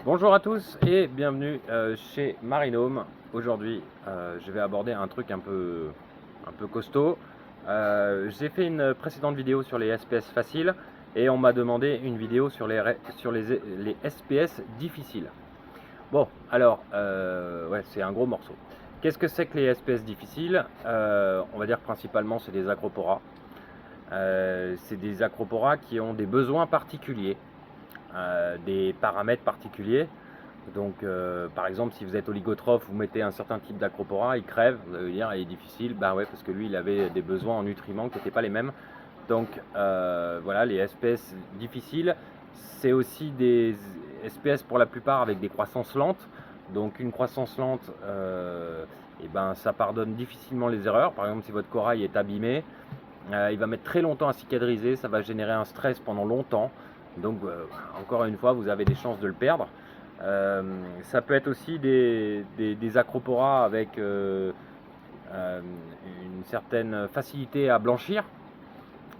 Bonjour à tous et bienvenue chez Marinome. Aujourd'hui, je vais aborder un truc un peu costaud. J'ai fait une précédente vidéo sur les SPS faciles et on m'a demandé une vidéo sur les SPS difficiles. Bon, alors, ouais, c'est un gros morceau. Qu'est-ce que c'est que les SPS difficiles? On va dire principalement c'est des acroporas. C'est des acroporas qui ont des besoins particuliers. Des paramètres particuliers. Donc, par exemple, si vous êtes oligotrophe, vous mettez un certain type d'acropora, il crève, vous allez dire, il est difficile. Bah ouais, parce que lui, il avait des besoins en nutriments qui n'étaient pas les mêmes. Donc, voilà, les SPS difficiles, c'est aussi des SPS pour la plupart avec des croissances lentes. Donc, une croissance lente, et ben, ça pardonne difficilement les erreurs. Par exemple, si votre corail est abîmé, il va mettre très longtemps à cicatriser, ça va générer un stress pendant longtemps. Donc encore une fois, vous avez des chances de le perdre. Ça peut être aussi des acroporas avec une certaine facilité à blanchir,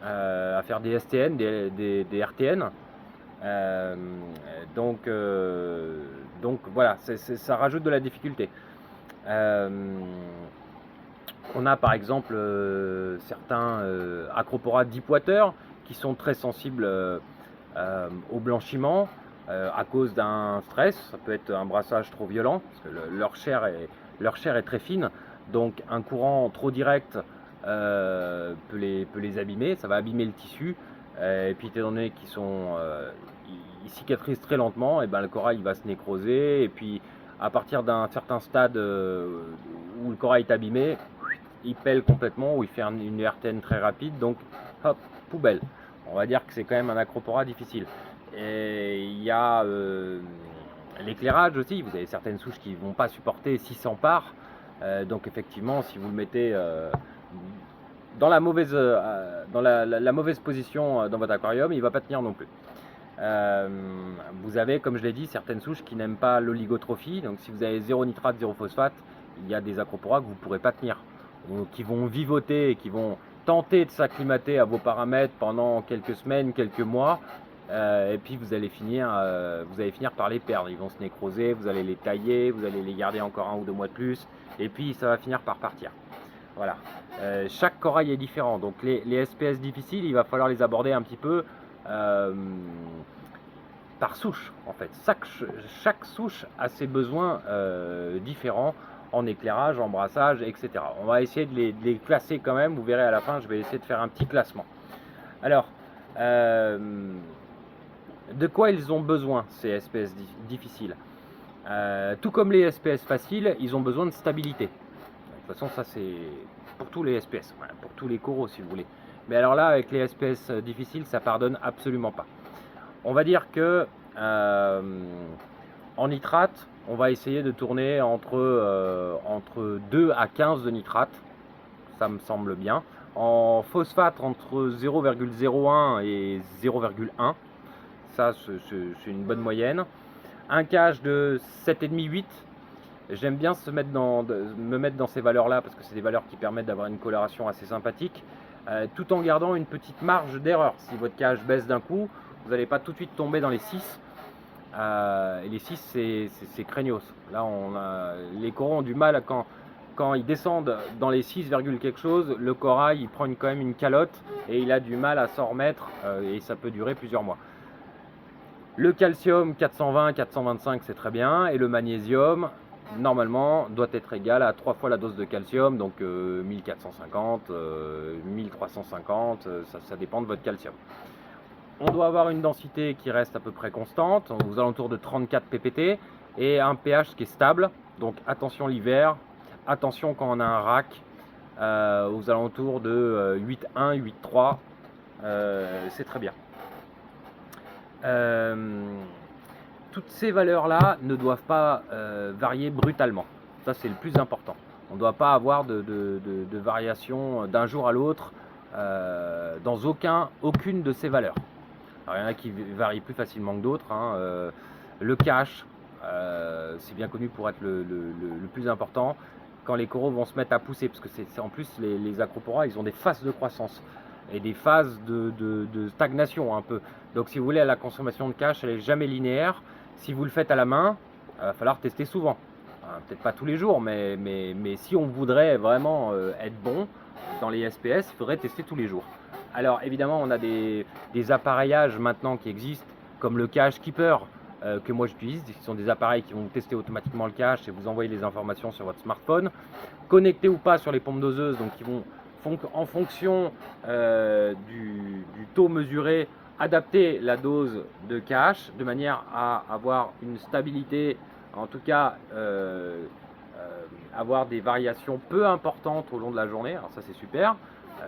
à faire des STN, des RTN. Donc voilà, ça rajoute de la difficulté. On a par exemple certains acroporas deep water qui sont très sensibles au blanchiment à cause d'un stress. Ça peut être un brassage trop violent parce que leur chair est très fine, donc un courant trop direct peut les abîmer, ça va abîmer le tissu. Et puis étant donné ils cicatrisent très lentement, et ben le corail il va se nécroser, et puis à partir d'un certain stade où le corail est abîmé, il pèle complètement ou il fait une RTN très rapide, donc hop, poubelle. On va dire que c'est quand même un acropora difficile. Et il y a l'éclairage aussi, vous avez certaines souches qui ne vont pas supporter 600 parts, donc effectivement si vous le mettez dans la mauvaise, la mauvaise position dans votre aquarium, il ne va pas tenir non plus. Vous avez, comme je l'ai dit, certaines souches qui n'aiment pas l'oligotrophie, donc si vous avez 0 nitrate, 0 phosphate, il y a des acroporas que vous ne pourrez pas tenir, qui vont vivoter et qui vont tenter de s'acclimater à vos paramètres pendant quelques semaines, quelques mois, et puis vous allez finir par les perdre. Ils vont se nécroser, vous allez les tailler, vous allez les garder encore 1 ou 2 mois de plus, et puis ça va finir par partir. Voilà. Chaque corail est différent, donc les SPS difficiles, il va falloir les aborder un petit peu par souche en fait. Chaque souche a ses besoins différents en éclairage, en brassage, etc. On va essayer de les classer quand même, vous verrez à la fin, je vais essayer de faire un petit classement. Alors, de quoi ils ont besoin ces SPS difficiles? Tout comme les SPS faciles, ils ont besoin de stabilité. De toute façon, ça c'est pour tous les SPS, voilà, pour tous les coraux si vous voulez. Mais alors là, avec les SPS difficiles, ça pardonne absolument pas. On va dire que en nitrate, on va essayer de tourner entre 2 à 15 de nitrate. Ça me semble bien. En phosphate, entre 0,01 et 0,1. Ça, c'est une bonne moyenne. Un KH de 7,5-8. J'aime bien me mettre dans ces valeurs-là parce que c'est des valeurs qui permettent d'avoir une coloration assez sympathique, tout en gardant une petite marge d'erreur. Si votre KH baisse d'un coup, vous n'allez pas tout de suite tomber dans les 6. Et les 6, c'est craignos. Là, les coraux ont du mal quand ils descendent dans les 6, quelque chose, le corail il prend quand même une calotte et il a du mal à s'en remettre et ça peut durer plusieurs mois. Le calcium 420, 425 c'est très bien, et le magnésium normalement doit être égal à 3 fois la dose de calcium, donc 1450, 1350, ça dépend de votre calcium. On doit avoir une densité qui reste à peu près constante, aux alentours de 34 ppt, et un pH qui est stable, donc attention l'hiver, attention quand on a un rack, aux alentours de 8,1, 8,3, c'est très bien. Toutes ces valeurs-là ne doivent pas varier brutalement. Ça, c'est le plus important. On ne doit pas avoir de variation d'un jour à l'autre dans aucune de ces valeurs. Alors, il y en a qui varient plus facilement que d'autres. Le cache, c'est bien connu pour être le plus important. Quand les coraux vont se mettre à pousser, parce que c'est en plus les acroporas, ils ont des phases de croissance et des phases de stagnation un peu. Donc si vous voulez, la consommation de cache, elle n'est jamais linéaire. Si vous le faites à la main, il va falloir tester souvent. Peut-être pas tous les jours, mais si on voudrait vraiment être bon dans les SPS, il faudrait tester tous les jours. Alors évidemment, on a des appareillages maintenant qui existent, comme le Cache Keeper que moi j'utilise. Ce sont des appareils qui vont tester automatiquement le cache et vous envoyer les informations sur votre smartphone. Connectés ou pas sur les pompes doseuses, donc qui vont en fonction du taux mesuré, adapter la dose de cache de manière à avoir une stabilité, en tout cas avoir des variations peu importantes au long de la journée. Alors ça c'est super.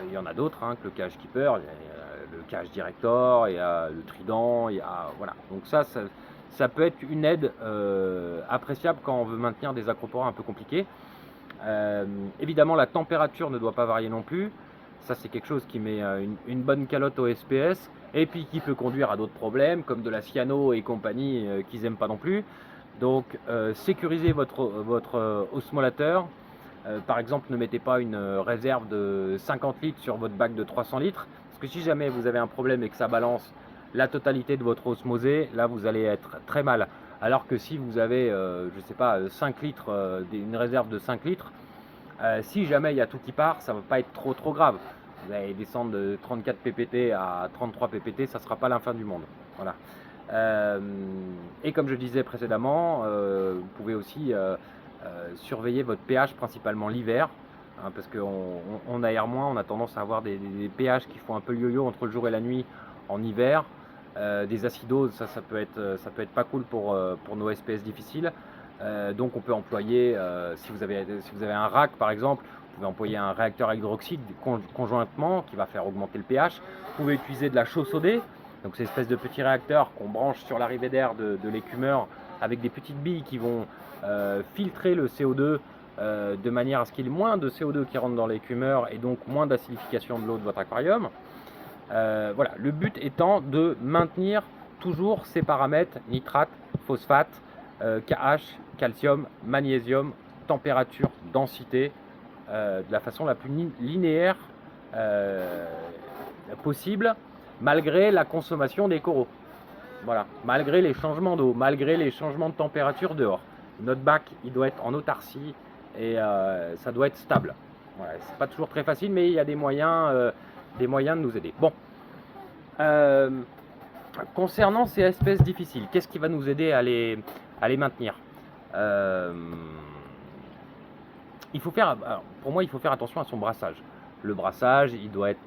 Il y en a d'autres, hein, que le Cache Keeper, le Cache Director, il y a le Trident, il y a, voilà. Donc ça peut être une aide appréciable quand on veut maintenir des acroporas un peu compliqués. Évidemment, la température ne doit pas varier non plus. Ça, c'est quelque chose qui met une bonne calotte au SPS et puis qui peut conduire à d'autres problèmes comme de la cyano et compagnie qu'ils n'aiment pas non plus. Donc, sécurisez votre osmolateur. Par exemple, ne mettez pas une réserve de 50 litres sur votre bac de 300 litres. Parce que si jamais vous avez un problème et que ça balance la totalité de votre osmosée, là, vous allez être très mal. Alors que si vous avez, je sais pas, 5 litres, une réserve de 5 litres, si jamais il y a tout qui part, ça ne va pas être trop grave. Vous allez descendre de 34 ppt à 33 ppt, ça ne sera pas la fin du monde. Voilà. Et comme je disais précédemment, vous pouvez aussi surveiller votre pH principalement l'hiver, hein, parce qu'on aère moins, on a tendance à avoir des pH qui font un peu yo-yo entre le jour et la nuit en hiver. Des acidoses, ça peut être pas cool pour nos SPS difficiles. Donc on peut employer, si vous avez un rack par exemple, vous pouvez employer un réacteur à hydroxyde conjointement qui va faire augmenter le pH. Vous pouvez utiliser de la chaux sodée, donc c'est une espèce de petit réacteur qu'on branche sur l'arrivée d'air de l'écumeur avec des petites billes qui vont filtrer le CO2 de manière à ce qu'il y ait moins de CO2 qui rentre dans l'écumeur et donc moins d'acidification de l'eau de votre aquarium. Voilà, le but étant de maintenir toujours ces paramètres, nitrate, phosphate, KH, calcium, magnésium, température, densité, de la façon la plus linéaire possible, malgré la consommation des coraux. Voilà, malgré les changements d'eau, malgré les changements de température dehors. Notre bac, il doit être en autarcie et ça doit être stable. Voilà, c'est pas toujours très facile, mais il y a des moyens de nous aider. Bon, concernant ces espèces difficiles, qu'est-ce qui va nous aider à les maintenir? Pour moi, il faut faire attention à son brassage. Le brassage, il doit être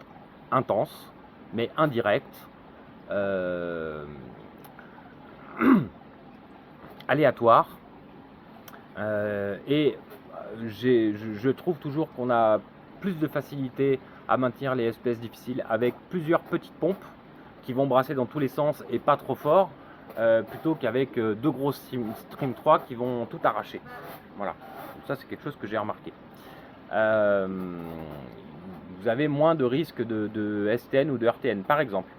intense, mais indirect, aléatoire, et je trouve toujours qu'on a plus de facilité à maintenir les espèces difficiles avec plusieurs petites pompes qui vont brasser dans tous les sens et pas trop fort, plutôt qu'avec deux grosses Stream 3 qui vont tout arracher. Voilà, donc ça c'est quelque chose que j'ai remarqué. Vous avez moins de risques de STN ou de RTN par exemple.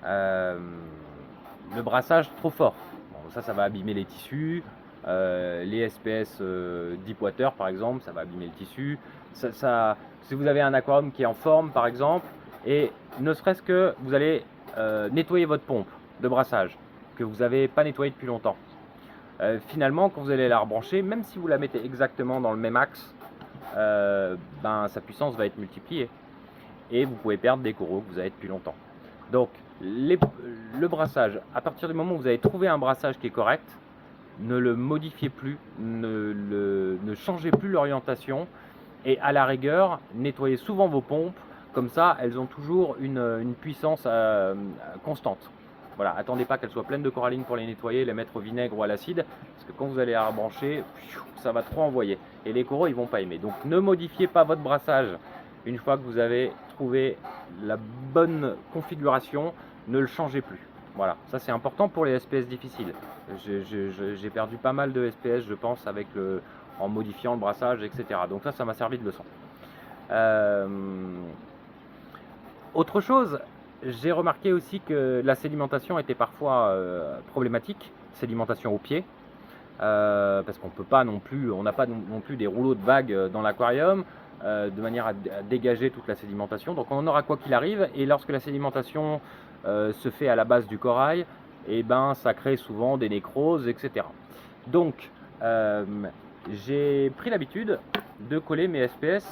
Le brassage trop fort, bon, ça va abîmer les tissus. Les SPS Deepwater par exemple, ça va abîmer le tissu. Si vous avez un aquarium qui est en forme par exemple, et ne serait-ce que vous allez nettoyer votre pompe de brassage que vous n'avez pas nettoyée depuis longtemps, finalement quand vous allez la rebrancher, même si vous la mettez exactement dans le même axe, sa puissance va être multipliée et vous pouvez perdre des coraux que vous avez depuis longtemps. Donc le brassage, à partir du moment où vous avez trouvé un brassage qui est correct, ne le modifiez plus, ne changez plus l'orientation, et à la rigueur, nettoyez souvent vos pompes, comme ça elles ont toujours une puissance constante. Voilà, attendez pas qu'elles soient pleines de corallines pour les nettoyer, les mettre au vinaigre ou à l'acide, parce que quand vous allez la rebrancher, ça va trop envoyer, et les coraux ils vont pas aimer. Donc ne modifiez pas votre brassage une fois que vous avez trouvé la bonne configuration, ne le changez plus. Voilà, ça c'est important pour les SPS difficiles. J'ai perdu pas mal de SPS, je pense, en modifiant le brassage, etc. Donc ça m'a servi de leçon. Autre chose, j'ai remarqué aussi que la sédimentation était parfois problématique, sédimentation au pied, parce qu'on peut pas non plus, on n'a pas non plus des rouleaux de vagues dans l'aquarium, de manière à dégager toute la sédimentation. Donc on en aura quoi qu'il arrive, et lorsque la sédimentation se fait à la base du corail, et ben ça crée souvent des nécroses, etc. Donc j'ai pris l'habitude de coller mes SPS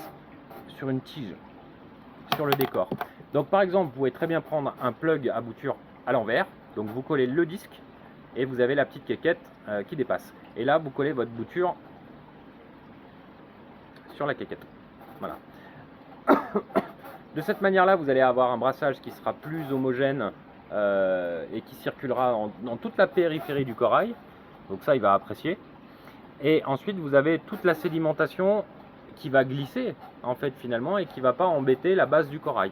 sur une tige, sur le décor. Donc par exemple, vous pouvez très bien prendre un plug à bouture à l'envers, donc vous collez le disque et vous avez la petite quéquette qui dépasse. Et là, vous collez votre bouture sur la quéquette. Voilà. De cette manière-là, vous allez avoir un brassage qui sera plus homogène et qui circulera dans toute la périphérie du corail. Donc ça, il va apprécier. Et ensuite, vous avez toute la sédimentation qui va glisser, en fait, finalement, et qui ne va pas embêter la base du corail.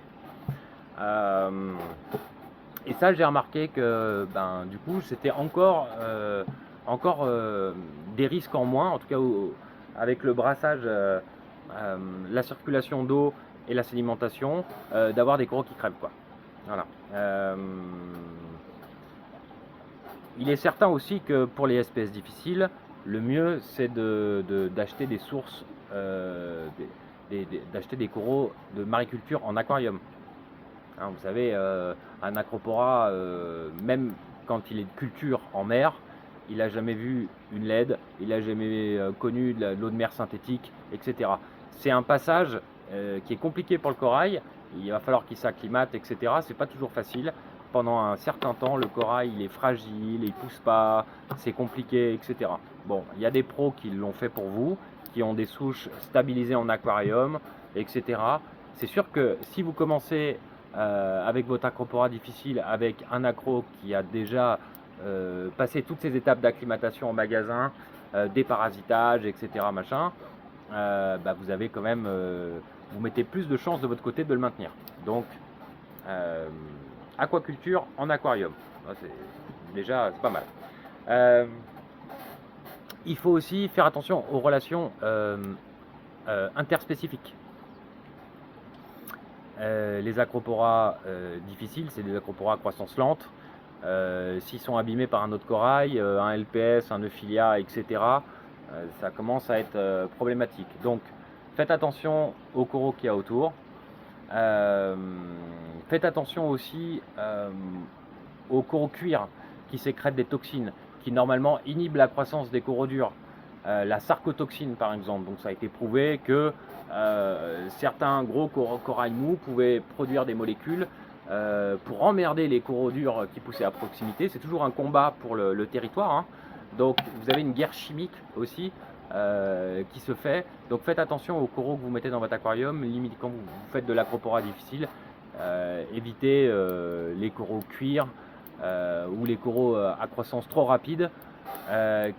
Et ça, j'ai remarqué que, du coup, c'était encore des risques en moins, en tout cas avec le brassage, la circulation d'eau et la sédimentation, d'avoir des coraux qui crèvent, quoi. Voilà. Il est certain aussi que pour les SPS difficiles, le mieux c'est d'acheter des sources, d'acheter des coraux de mariculture en aquarium. Hein, vous savez, un acropora, même quand il est de culture en mer, il n'a jamais vu une LED, il n'a jamais connu de l'eau de mer synthétique, etc. C'est un passage qui est compliqué pour le corail, il va falloir qu'il s'acclimate, etc. C'est pas toujours facile. Pendant un certain temps, le corail il est fragile, il pousse pas, c'est compliqué, etc. Bon, il y a des pros qui l'ont fait pour vous, qui ont des souches stabilisées en aquarium, etc. C'est sûr que si vous commencez avec votre acropora difficile, avec un accro qui a déjà passé toutes ces étapes d'acclimatation en magasin, déparasitage, etc. machin, vous avez quand même, vous mettez plus de chances de votre côté de le maintenir. Donc, aquaculture en aquarium, déjà c'est pas mal. Il faut aussi faire attention aux relations interspécifiques. Les acroporas difficiles, c'est des acroporas à croissance lente. S'ils sont abîmés par un autre corail, un LPS, un Euphilia, etc., ça commence à être problématique. Donc faites attention aux coraux qu'il y a autour. Faites attention aussi aux coraux cuir qui sécrètent des toxines qui normalement inhibent la croissance des coraux durs. La sarcotoxine par exemple, donc ça a été prouvé que certains gros corail mous pouvaient produire des molécules pour emmerder les coraux durs qui poussaient à proximité. C'est toujours un combat pour le territoire, hein. Donc vous avez une guerre chimique aussi qui se fait. Donc faites attention aux coraux que vous mettez dans votre aquarium. Limite quand vous faites de l'acropora difficile, évitez les coraux cuir ou les coraux à croissance trop rapide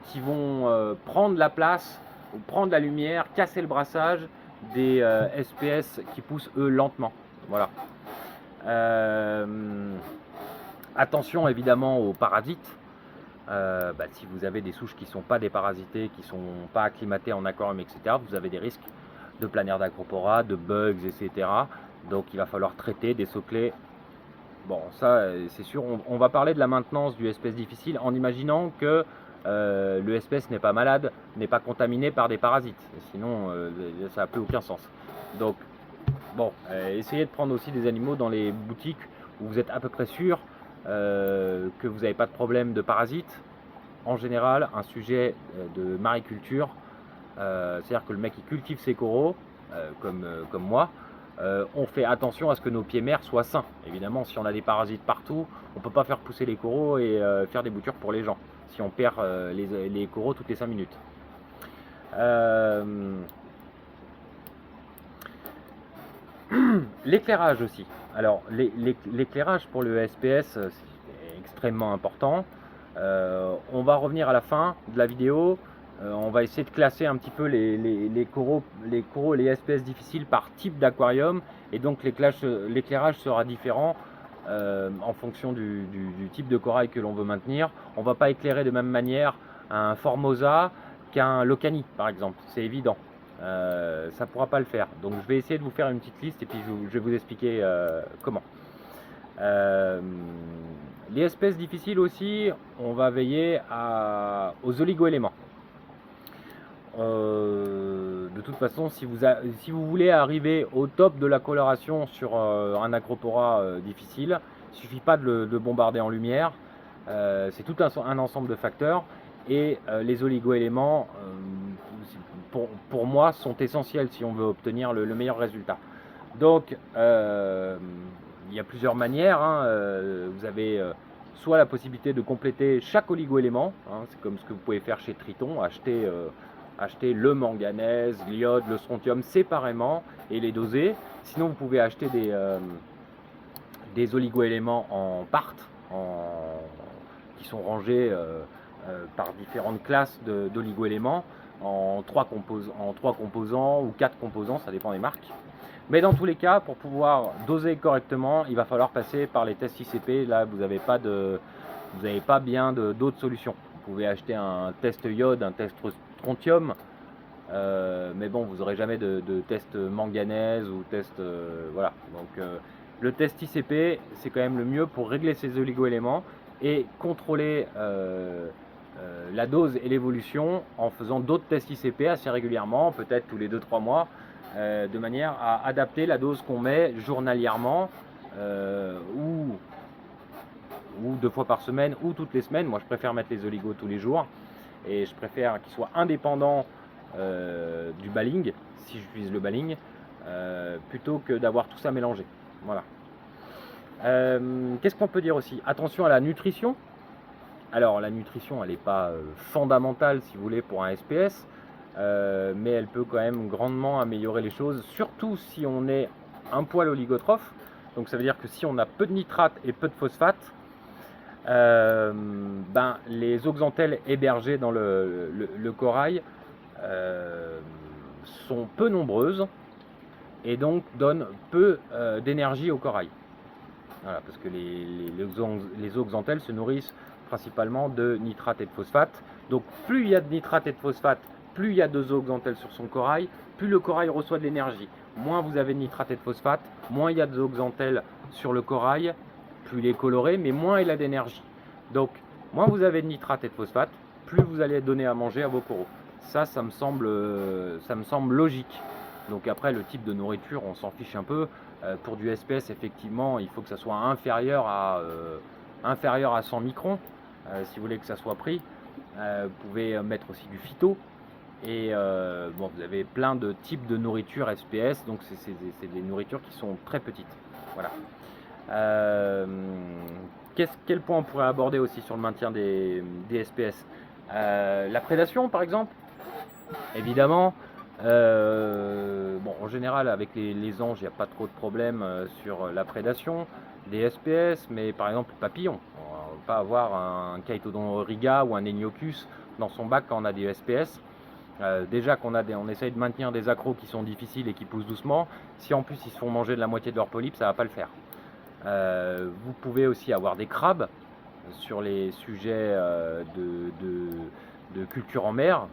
qui vont prendre la place ou prendre la lumière, casser le brassage des SPS qui poussent eux lentement. Voilà. Attention évidemment aux parasites. Si vous avez des souches qui ne sont pas déparasitées, qui ne sont pas acclimatées en aquarium, etc., vous avez des risques de planaire d'acropora, de bugs, etc. Donc il va falloir traiter, désocler. Bon, ça c'est sûr, on va parler de la maintenance du SPS difficile en imaginant que le SPS n'est pas malade, n'est pas contaminé par des parasites. Sinon, ça n'a plus aucun sens. Donc, bon, essayez de prendre aussi des animaux dans les boutiques où vous êtes à peu près sûr que vous n'avez pas de problème de parasites. En général, un sujet de mariculture, c'est-à-dire que le mec il cultive ses coraux, comme moi, on fait attention à ce que nos pieds mers soient sains. Évidemment, si on a des parasites partout, on ne peut pas faire pousser les coraux et faire des boutures pour les gens, si on perd les coraux toutes les 5 minutes. L'éclairage aussi. Alors, l'éclairage pour le SPS, c'est extrêmement important. On va revenir à la fin de la vidéo. On va essayer de classer un petit peu les coraux et les SPS difficiles par type d'aquarium. Et donc, l'éclairage sera différent en fonction du type de corail que l'on veut maintenir. On ne va pas éclairer de même manière un Formosa qu'un Locani, par exemple. C'est évident. Ça ne pourra pas le faire. Donc je vais essayer de vous faire une petite liste et puis je vais vous expliquer comment. Les espèces difficiles aussi, on va veiller aux oligoéléments. De toute façon, si vous voulez arriver au top de la coloration sur un acropora difficile, il ne suffit pas de le bombarder en lumière. C'est tout un ensemble de facteurs. Et les oligo-éléments, pour moi, sont essentiels si on veut obtenir le meilleur résultat. Donc, il y a plusieurs manières. Hein. Vous avez soit la possibilité de compléter chaque oligo-élément, hein, c'est comme ce que vous pouvez faire chez Triton, acheter le manganèse, l'iode, le strontium séparément et les doser. Sinon, vous pouvez acheter des oligo-éléments en part, qui sont rangés par différentes classes d'oligo-éléments en 3 composants ou 4 composants, ça dépend des marques. Mais dans tous les cas, pour pouvoir doser correctement, il va falloir passer par les tests ICP. Là, vous n'avez pas bien d'autres solutions. Vous pouvez acheter un test iode, un test strontium, mais bon, vous n'aurez jamais de test manganèse ou test... voilà. Donc, le test ICP, c'est quand même le mieux pour régler ces oligo-éléments et contrôler la dose et l'évolution en faisant d'autres tests ICP assez régulièrement, peut-être tous les 2-3 mois, de manière à adapter la dose qu'on met journalièrement ou 2 fois par semaine ou toutes les semaines. Moi, je préfère mettre les oligos tous les jours et je préfère qu'ils soient indépendants du balling, si j'utilise le balling, plutôt que d'avoir tout ça mélangé. Voilà. Qu'est-ce qu'on peut dire aussi? Attention à la nutrition. Alors la nutrition, elle n'est pas fondamentale si vous voulez pour un SPS, mais elle peut quand même grandement améliorer les choses, surtout si on est un poil oligotrophe. Donc ça veut dire que si on a peu de nitrate et peu de phosphate, les oxantelles hébergées dans le corail sont peu nombreuses et donc donnent peu d'énergie au corail. Voilà, parce que les oxantelles se nourrissent principalement de nitrate et de phosphate. Donc plus il y a de nitrate et de phosphate, plus il y a de oxantelles sur son corail, plus le corail reçoit de l'énergie. Moins vous avez de nitrate et de phosphate, moins il y a de oxantelles sur le corail, plus il est coloré, mais moins il a d'énergie. Donc moins vous avez de nitrate et de phosphate, plus vous allez donner à manger à vos coraux. Ça me semble logique. Donc après, le type de nourriture, on s'en fiche un peu. Pour du SPS, effectivement, il faut que ça soit inférieur à 100 microns, si vous voulez que ça soit pris. Vous pouvez mettre aussi du phyto. Et bon, vous avez plein de types de nourriture SPS, donc c'est des nourritures qui sont très petites. Voilà. Quel point on pourrait aborder aussi sur le maintien des SPS? La prédation, par exemple. Évidemment, bon, en général, avec les anges, il n'y a pas trop de problème sur la prédation des SPS, mais par exemple, papillon. On ne va pas avoir un Chaetodon auriga ou un Eniocus dans son bac quand on a des SPS. Déjà on essaye de maintenir des accros qui sont difficiles et qui poussent doucement. Si en plus ils se font manger de la moitié de leur polype, ça ne va pas le faire. Vous pouvez aussi avoir des crabes sur les sujets de culture en mer.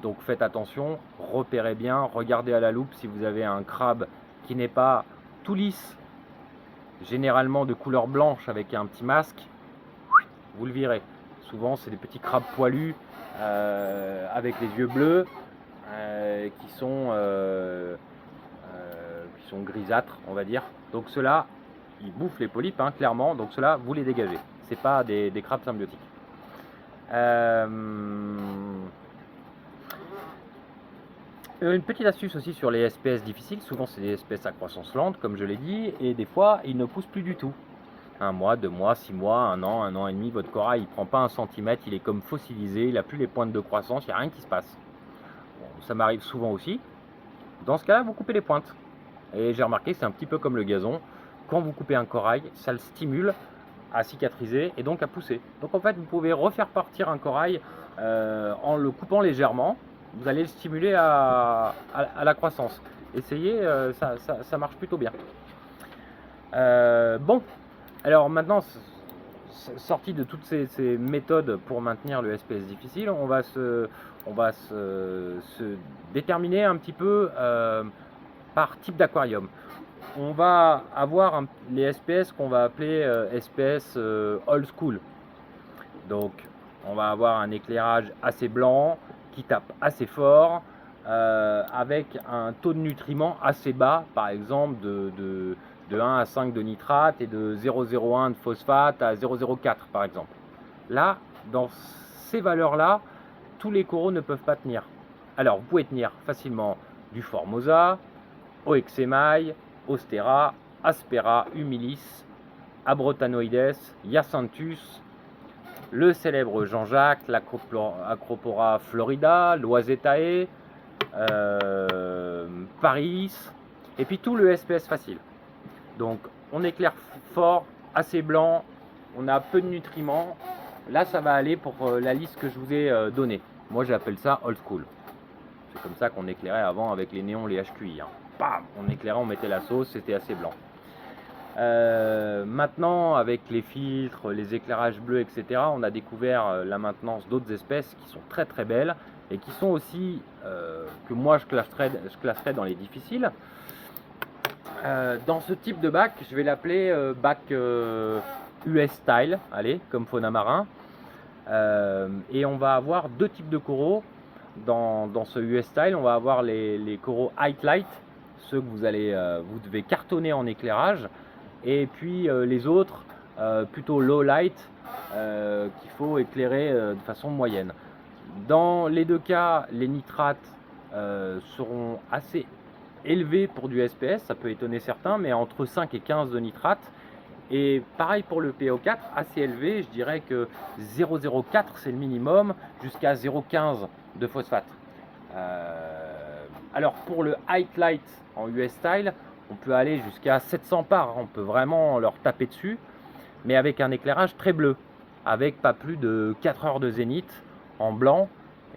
Donc faites attention, repérez bien, regardez à la loupe si vous avez un crabe qui n'est pas tout lisse, généralement de couleur blanche avec un petit masque, vous le virez. Souvent c'est des petits crabes poilus avec les yeux bleus qui sont grisâtres, on va dire. Donc ceux-là, ils bouffent les polypes, hein, clairement, donc ceux-là, vous les dégagez. C'est pas des crabes symbiotiques. Une petite astuce aussi sur les SPS difficiles, souvent c'est des espèces à croissance lente comme je l'ai dit, et des fois ils ne poussent plus du tout. 1 mois, 2 mois, 6 mois, 1 an et demi, votre corail il prend pas 1 centimètre, il est comme fossilisé, il n'a plus les pointes de croissance, il n'y a rien qui se passe. Bon, ça m'arrive souvent aussi. Dans ce cas-là, vous coupez les pointes. Et j'ai remarqué que c'est un petit peu comme le gazon. Quand vous coupez un corail, ça le stimule à cicatriser et donc à pousser. Donc en fait, vous pouvez refaire partir un corail en le coupant légèrement. Vous allez le stimuler à la croissance. Essayez, ça marche plutôt bien. Bon, alors maintenant, sorti de toutes ces méthodes pour maintenir le SPS difficile, on va se déterminer un petit peu par type d'aquarium. On va avoir les SPS qu'on va appeler SPS old school. Donc on va avoir un éclairage assez blanc qui tape assez fort avec un taux de nutriments assez bas, par exemple de de 1 à 5 de nitrate et de 0,01 de phosphate à 0,04 par exemple. Là, dans ces valeurs-là, tous les coraux ne peuvent pas tenir. Alors, vous pouvez tenir facilement du Formosa, Oexemaille, Ostera, Aspera, Humilis, Abrotanoides, Hyacinthus, le célèbre Jean-Jacques, l'Acropora florida, l'Oisetae, Paris, et puis tout le SPS facile. Donc on éclaire fort, assez blanc, on a peu de nutriments. Là ça va aller pour la liste que je vous ai donnée. Moi j'appelle ça old school. C'est comme ça qu'on éclairait avant avec les néons, les HQI. Hein. Bam, on éclairait, on mettait la sauce, c'était assez blanc. Maintenant, avec les filtres, les éclairages bleus, etc., on a découvert la maintenance d'autres espèces qui sont très très belles et qui sont aussi, que moi je classerais dans les difficiles. Dans ce type de bac, je vais l'appeler bac US Style, allez, comme fauna marin. Et on va avoir deux types de coraux dans ce US Style. On va avoir les coraux High Light, ceux que vous devez cartonner en éclairage. Et puis les autres, plutôt low light, qu'il faut éclairer de façon moyenne. Dans les deux cas, les nitrates seront assez élevés pour du SPS, ça peut étonner certains, mais entre 5 et 15 de nitrates. Et pareil pour le PO4, assez élevé, je dirais que 0,04 c'est le minimum, jusqu'à 0,15 de phosphate. Alors pour le High Light en US Style, on peut aller jusqu'à 700 parts, on peut vraiment leur taper dessus, mais avec un éclairage très bleu, avec pas plus de 4 heures de zénith en blanc.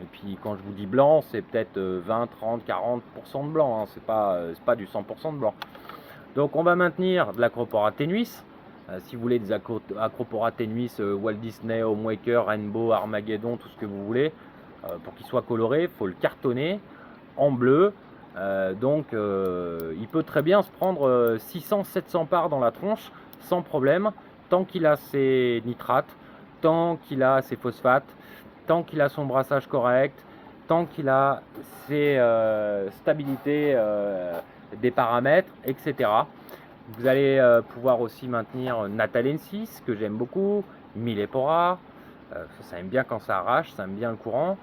Et puis quand je vous dis blanc, c'est peut-être 20, 30, 40% de blanc, hein. C'est pas du 100% de blanc. Donc on va maintenir de l'Acropora tenuis. Si vous voulez des Acropora tenuis, Walt Disney, Homewaker, Rainbow, Armageddon, tout ce que vous voulez, pour qu'il soit coloré, il faut le cartonner en bleu. Il peut très bien se prendre 600-700 parts dans la tronche sans problème, tant qu'il a ses nitrates, tant qu'il a ses phosphates, tant qu'il a son brassage correct, tant qu'il a ses stabilités des paramètres, etc. Vous allez pouvoir aussi maintenir Natalensis, que j'aime beaucoup, Millepora, ça aime bien quand ça arrache, ça aime bien le courant,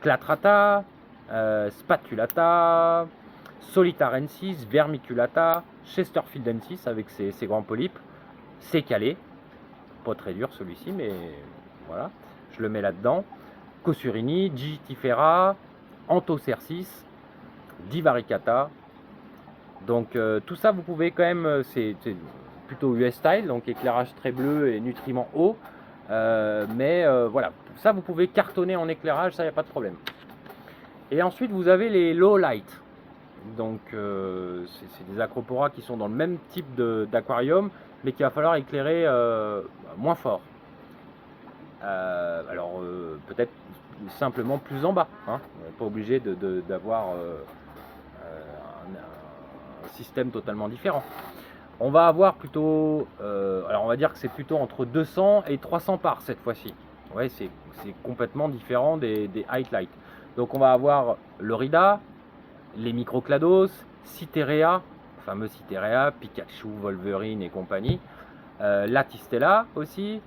Clatrata, Spatulata, Solitarensis, Vermiculata, Chesterfieldensis avec ses grands polypes, c'est calé, pas très dur celui-ci, mais voilà, je le mets là-dedans. Cosurini, Digitifera, Anthocercis, Divaricata. Donc tout ça vous pouvez quand même, c'est plutôt US style, donc éclairage très bleu et nutriments hauts. Voilà, ça vous pouvez cartonner en éclairage, ça y a pas de problème. Et ensuite vous avez les low light. Donc c'est des acroporas qui sont dans le même type d'aquarium, mais qu'il va falloir éclairer moins fort. Peut-être simplement plus en bas, hein. Pas obligé d'avoir un système totalement différent. On va avoir plutôt, alors on va dire que c'est plutôt entre 200 et 300 parts cette fois-ci. Ouais, c'est complètement différent des High Light. Donc on va avoir l'Orida, les Microclados, Cytherea, fameux Cytherea, Pikachu, Wolverine et compagnie, Latistella aussi,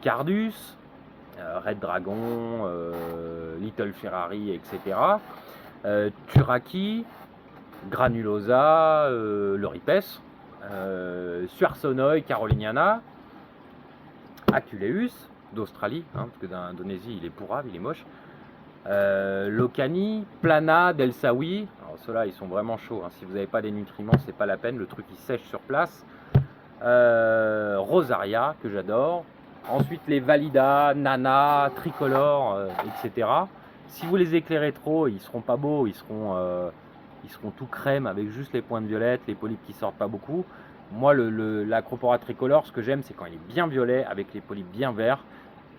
Cardus, Red Dragon, Little Ferrari, etc. Turaki, Granulosa, Loripes, Suarsonoy, Caroliniana, Aculeus d'Australie, hein, parce que d'Indonésie il est pourrave, il est moche. Locani, Plana, Delsaoui. Alors ceux-là ils sont vraiment chauds, hein. Si vous n'avez pas des nutriments c'est pas la peine, le truc il sèche sur place. Rosaria que j'adore. Ensuite les Valida, Nana, Tricolore, etc. Si vous les éclairez trop, ils seront pas beaux, ils seront tout crème avec juste les pointes violettes, les polypes qui sortent pas beaucoup. Moi l'Acropora tricolore, ce que j'aime c'est quand il est bien violet avec les polypes bien verts.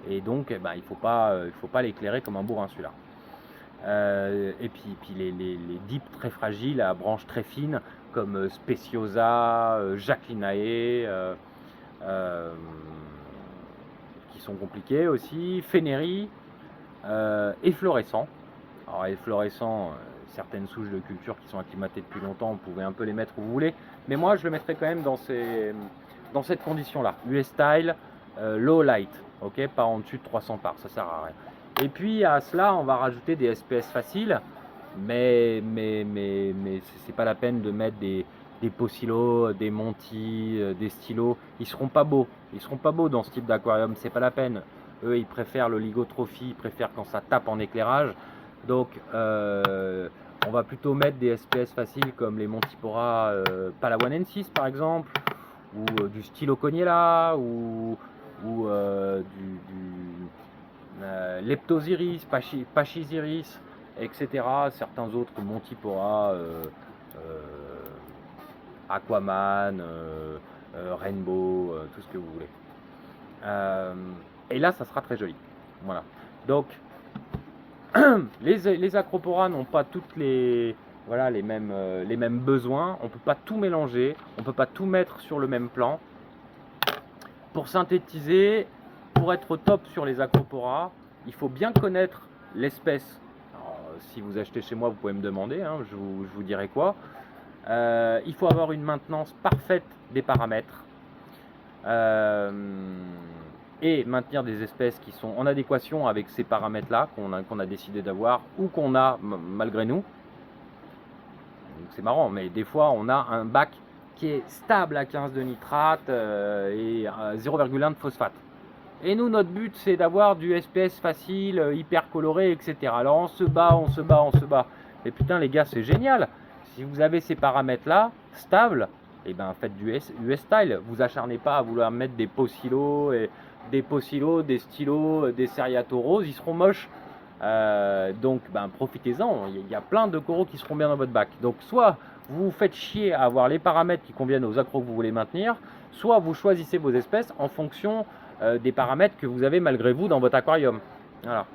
Et donc il faut pas l'éclairer comme un bourrin celui-là. Et puis les dips très fragiles à branches très fines comme Speciosa, Jacquelinae, qui sont compliqués aussi, Fénéry, efflorescent. Alors les fluorescents, certaines souches de culture qui sont acclimatées depuis longtemps, vous pouvez un peu les mettre où vous voulez. Mais moi, je le mettrai quand même dans cette condition-là. US Style, Low Light, ok, pas en dessus de 300 par, ça sert à rien. Et puis à cela, on va rajouter des SPS faciles, mais c'est pas la peine de mettre des Pocillo, des Monty, des stylos. Ils seront pas beaux. Ils seront pas beaux dans ce type d'aquarium, c'est pas la peine. Eux, ils préfèrent l'oligotrophy, ils préfèrent quand ça tape en éclairage. Donc, on va plutôt mettre des SPS faciles comme les Montipora Palawanensis par exemple, ou du stylo Cognella, ou Leptosiris, Pachysiris, etc. Certains autres, Montipora, Aquaman, Rainbow, tout ce que vous voulez. Et là, ça sera très joli. Voilà. Donc, les Acropora n'ont pas toutes les mêmes besoins. On ne peut pas tout mélanger. On ne peut pas tout mettre sur le même plan. Pour synthétiser, pour être au top sur les Acropora, il faut bien connaître l'espèce. Si vous achetez chez moi, vous pouvez me demander, hein, je vous dirai quoi. Il faut avoir une maintenance parfaite des paramètres. Et maintenir des espèces qui sont en adéquation avec ces paramètres-là qu'on a décidé d'avoir ou qu'on a malgré nous. C'est marrant, mais des fois on a un bac qui est stable à 15 de nitrate et 0,1 de phosphate. Et nous, notre but, c'est d'avoir du SPS facile, hyper coloré, etc. Alors on se bat. Mais putain les gars, c'est génial. Si vous avez ces paramètres-là, stables, et ben faites du US Style. Vous acharnez pas à vouloir mettre des Pocillo, des stylos, des Seriato roses, ils seront moches. Donc ben, profitez-en, il y a plein de coraux qui seront bien dans votre bac. Donc soit vous vous faites chier à avoir les paramètres qui conviennent aux accros que vous voulez maintenir, soit vous choisissez vos espèces en fonction des paramètres que vous avez malgré vous dans votre aquarium. Voilà.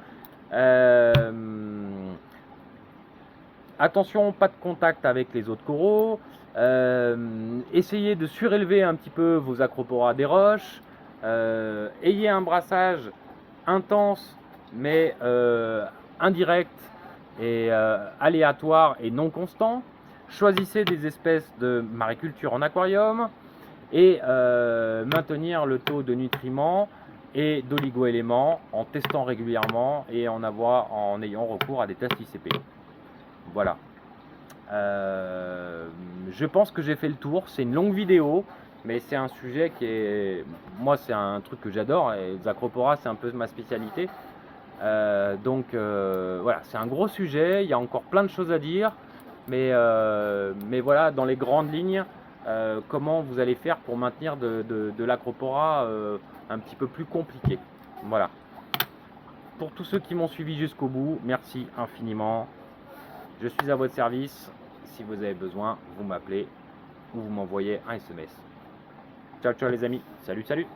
Attention, pas de contact avec les autres coraux. Essayez de surélever un petit peu vos Acropora des roches. Ayez un brassage intense mais indirect et aléatoire et non constant. Choisissez des espèces de mariculture en aquarium et maintenir le taux de nutriments et d'oligo-éléments en testant régulièrement et en ayant recours à des tests ICP. Voilà. Je pense que j'ai fait le tour. C'est une longue vidéo, mais c'est un sujet qui est... Moi, c'est un truc que j'adore. Et les Acropora, c'est un peu ma spécialité. Donc, voilà, c'est un gros sujet. Il y a encore plein de choses à dire. Mais voilà, dans les grandes lignes, comment vous allez faire pour maintenir de l'Acropora un petit peu plus compliqué. Voilà. Pour tous ceux qui m'ont suivi jusqu'au bout, merci infiniment. Je suis à votre service. Si vous avez besoin, vous m'appelez ou vous m'envoyez un SMS. Ciao, ciao les amis. Salut, salut.